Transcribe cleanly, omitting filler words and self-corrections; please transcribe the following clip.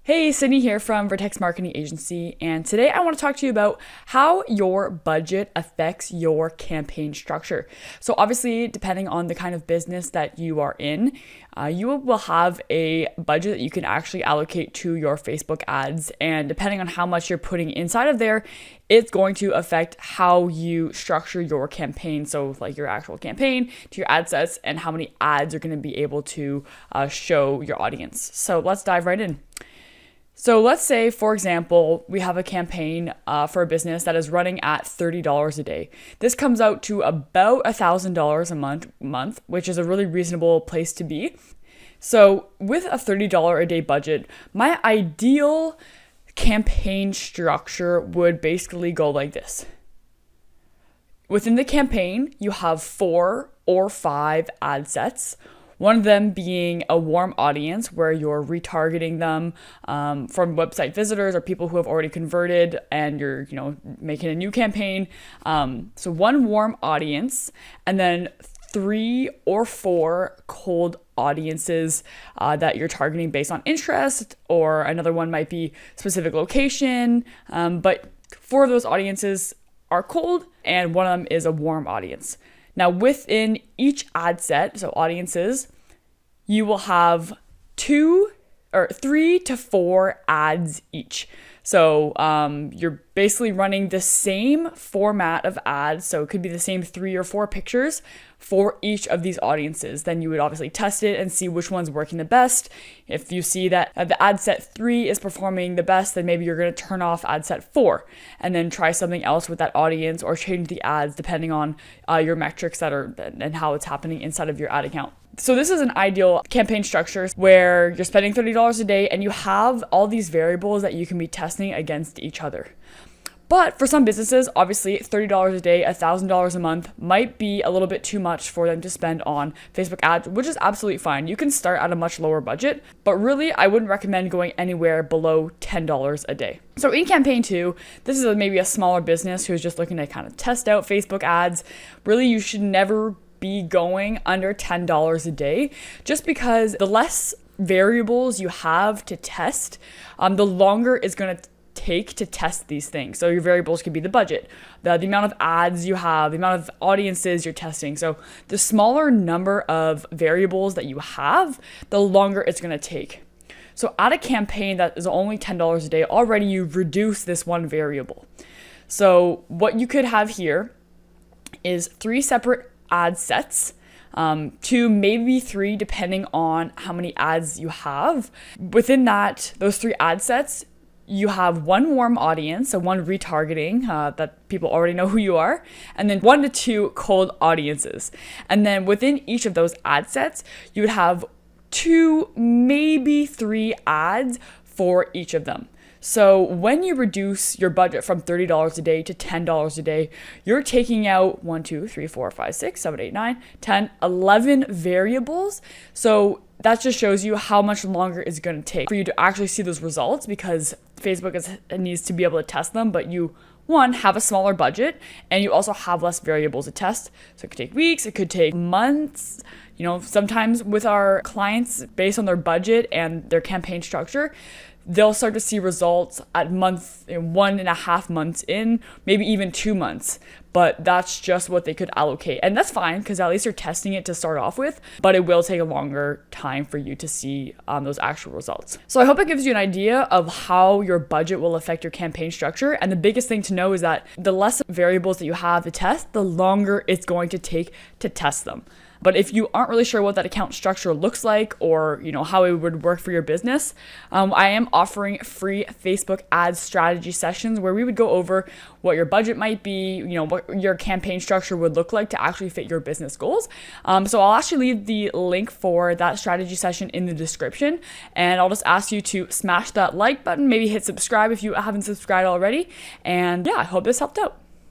Hey, Sydney here from Vertex Marketing Agency, and today I want to talk to you about how your budget affects your campaign structure. So obviously, depending on the kind of business that you are in, you will have a budget that you can actually allocate to your Facebook ads, and depending on how much you're putting inside of there, it's going to affect how you structure your campaign. So like your actual campaign to your ad sets and how many ads you're going to be able to show your audience. So let's dive right in. So let's say, for example, we have a campaign for a business that is running at $30 a day. This comes out to about $1,000 a month, which is a really reasonable place to be. So with a $30 a day budget, my ideal campaign structure would basically go like this. Within the campaign, you have 4 or 5 ad sets. One of them being a warm audience where you're retargeting them from website visitors or people who have already converted and you're, making a new campaign. So one warm audience and then 3 or 4 cold audiences that you're targeting based on interest, or another one might be specific location. But 4 of those audiences are cold and one of them is a warm audience. Now, within each ad set, so audiences, you will have 3 to 4 ads each. So you're basically running the same format of ads. So it could be the same 3 or 4 pictures for each of these audiences. Then you would obviously test it and see which one's working the best. If you see that the ad set 3 is performing the best, then maybe you're going to turn off ad set 4 and then try something else with that audience or change the ads depending on your metrics and how it's happening inside of your ad account. So this is an ideal campaign structure where you're spending $30 a day and you have all these variables that you can be testing against each other. But for some businesses, obviously $30 a day, $1,000 a month might be a little bit too much for them to spend on Facebook ads, which is absolutely fine. You can start at a much lower budget, but really I wouldn't recommend going anywhere below $10 a day. So in campaign 2, this is maybe a smaller business who's just looking to kind of test out Facebook ads. Really, you should never be going under $10 a day, just because the less variables you have to test, the longer it's going to take to test these things. So your variables could be the budget, the amount of ads you have, the amount of audiences you're testing. So the smaller number of variables that you have, the longer it's going to take. So at a campaign that is only $10 a day, already you've reduced this one variable. So what you could have here is 3 separate ad sets, 2, maybe 3, depending on how many ads you have. Within those 3 ad sets, you have 1 warm audience, so 1 retargeting that people already know who you are, and then 1 to 2 cold audiences. And then within each of those ad sets, you would have 2, maybe 3 ads for each of them. So when you reduce your budget from $30 a day to $10 a day, you're taking out 1, 2, 3, 4, 5, 6, 7, 8, 9, 10, 11 variables. So that just shows you how much longer it's going to take for you to actually see those results, because Facebook needs to be able to test them, but you, one, have a smaller budget and you also have less variables to test. So it could take weeks, it could take months. Sometimes with our clients, based on their budget and their campaign structure, they'll start to see results at 1.5 months in, maybe even 2 months. But that's just what they could allocate. And that's fine, because at least you're testing it to start off with, but it will take a longer time for you to see those actual results. So I hope it gives you an idea of how your budget will affect your campaign structure. And the biggest thing to know is that the less variables that you have to test, the longer it's going to take to test them. But if you aren't really sure what that account structure looks like, or how it would work for your business, I am offering free Facebook ads strategy sessions where we would go over what your budget might be, what your campaign structure would look like to actually fit your business goals. So I'll actually leave the link for that strategy session in the description, and I'll just ask you to smash that like button, maybe hit subscribe if you haven't subscribed already. And yeah, I hope this helped out.